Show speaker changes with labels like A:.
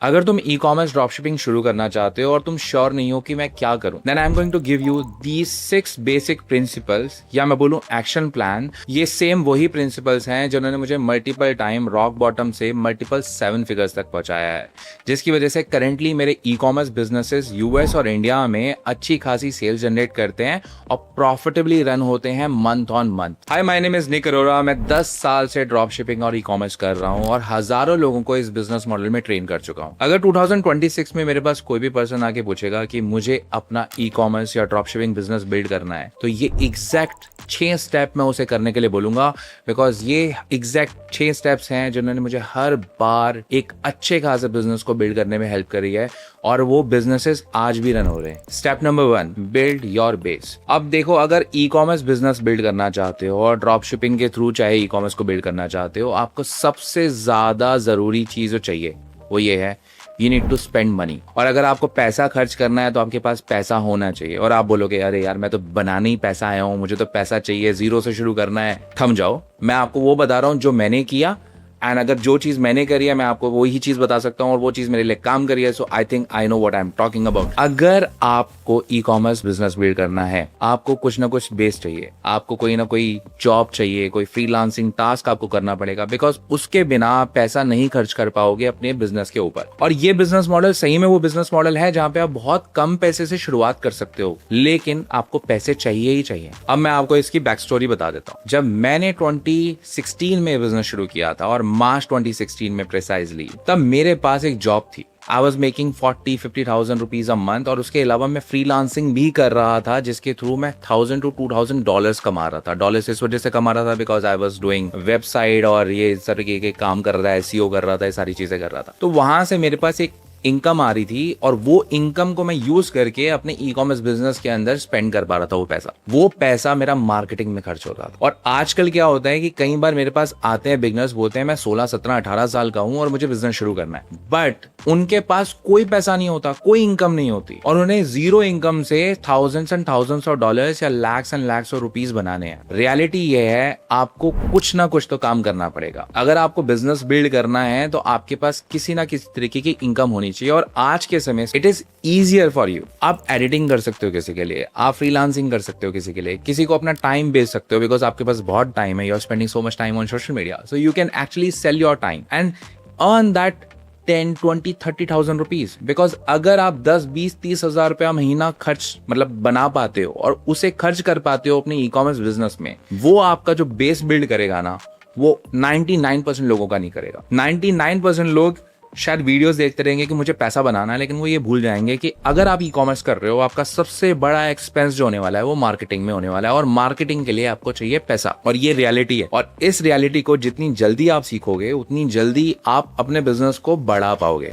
A: अगर तुम e commerce dropshipping शुरू करना चाहते हो और तुम श्योर नहीं हो कि मैं क्या करूं, then I am going to give you these 6 basic principles, या मैं बोलूं एक्शन प्लान। ये सेम वही प्रिंसिपल्स हैं जिन्होंने मुझे मल्टीपल टाइम रॉक बॉटम से मल्टीपल 7 फिगर्स तक पहुंचाया है, जिसकी वजह से करेंटली मेरे ई कॉमर्स बिजनेसेस यूएस और इंडिया में अच्छी खासी सेल्स जनरेट करते हैं और प्रॉफिटेबली रन होते हैं month on month. Hi, my name is Nick Arora. मैं 10 साल से ड्रॉप शिपिंग और ई कॉमर्स कर रहा हूं और हजारों लोगों को इस बिजनेस मॉडल में ट्रेन कर चुका हूं। अगर 2026 में मेरे पास कोई भी पर्सन आके पूछेगा कि मुझे अपना ई कॉमर्स या ड्रॉप शिपिंग बिजनेस बिल्ड करना है, तो ये एग्जैक्ट 6 स्टेप मैं उसे करने के लिए बोलूंगा, बिकॉज ये एग्जैक्ट 6 स्टेप्स हैं जिन्होंने मुझे हर बार एक अच्छे खासे बिजनेस को बिल्ड करने में हेल्प करी है और वो बिजनेसेस आज भी रन हो रहे हैं। Step number 1, build your base. अब देखो, अगर ई कॉमर्स बिजनेस बिल्ड करना चाहते हो और ड्रॉप शिपिंग के थ्रू चाहे ई कॉमर्स को बिल्ड करना चाहते हो, आपको सबसे ज्यादा जरूरी चीज जो चाहिए वो ये है, you need to spend money. और अगर आपको पैसा खर्च करना है तो आपके पास पैसा होना चाहिए। और आप बोलोगे अरे यार, मैं तो बनाने ही पैसा आया हूं, मुझे तो पैसा चाहिए, जीरो से शुरू करना है। थम जाओ, मैं आपको वो बता रहा हूं जो मैंने किया, एंड अगर जो चीज मैंने करी है मैं आपको वही चीज बता सकता हूं और वो चीज मेरे लिए काम करी है। So I think I know what I am talking about. अगर आपको ई कॉमर्स बिजनेस बिल्ड करना है, आपको कुछ ना कुछ बेस चाहिए, आपको कोई ना कोई जॉब चाहिए, कोई फ्रीलांसिंग टास्क आपको करना पड़ेगा, बिकॉज उसके बिना आप पैसा नहीं खर्च कर पाओगे अपने बिजनेस के ऊपर। और ये बिजनेस मॉडल सही में वो बिजनेस मॉडल है जहां पे आप बहुत कम पैसे से शुरुआत कर सकते हो, लेकिन आपको पैसे चाहिए ही चाहिए। अब मैं आपको इसकी बैक स्टोरी बता देता हूँ। जब मैंने 2016 में बिजनेस शुरू किया था, और मार्च 2016 में प्रिसाइजली, तब मेरे पास एक जॉब थी। I was making 40-50,000 rupees a month, और उसके अलावा मैं फ्रीलांसिंग भी कर रहा था, जिसके थ्रू मैं $1,000 to $2,000 कमा रहा था। डॉलर्स इस वजह से कमा रहा था because I was doing website और ये इस तरीके के काम कर रहा है, एसईओ कर रहा था, ये सारी चीजें कर रहा था। तो वहां से मेरे पास एक इनकम आ रही थी और वो इनकम को मैं यूज करके अपने ई कॉमर्स बिजनेस के अंदर स्पेंड कर पा रहा था। वो पैसा मेरा मार्केटिंग में खर्च होता था। और आजकल क्या होता है कि कई बार मेरे पास आते हैं बिगनर्स, बोलते हैं मैं 16, 17, 18 साल का हूं और मुझे बिजनेस शुरू करना है, बट उनके पास कोई पैसा नहीं होता, कोई इनकम नहीं होती, और उन्हें जीरो इनकम से thousands and thousands of dollars या lakhs and lakhs of rupees बनाने हैं। रियलिटी ये है, आपको कुछ ना कुछ तो काम करना पड़ेगा। अगर आपको बिजनेस बिल्ड करना है तो आपके पास किसी ना किसी तरीके की इनकम होनी चाहिए। और आज के समय it is easier for you. आप एडिटिंग कर सकते हो किसी के लिए, आप फ्रीलांसिंग कर सकते हो किसी के लिए, किसी को अपना टाइम बेच सकते हो, बिकॉज आपके पास बहुत टाइम है, you are spending so much time on social media, so you can actually sell your time and earn that 10, 20, 30,000 rupees. Because अगर आप 10, 20, 30,000 रुपया महीना खर्च मतलब बना पाते हो और उसे खर्च कर पाते हो अपने ई कॉमर्स बिजनेस में, वो आपका जो बेस बिल्ड करेगा ना, वो 99% लोगों का नहीं करेगा। 99% लोग शायद वीडियोस देखते रहेंगे कि मुझे पैसा बनाना है, लेकिन वो ये भूल जाएंगे कि अगर आप ई कॉमर्स कर रहे हो, आपका सबसे बड़ा एक्सपेंस जो होने वाला है वो मार्केटिंग में होने वाला है, और मार्केटिंग के लिए आपको चाहिए पैसा। और ये रियलिटी है, और इस रियलिटी को जितनी जल्दी आप सीखोगे उतनी जल्दी आप अपने बिजनेस को बढ़ा पाओगे।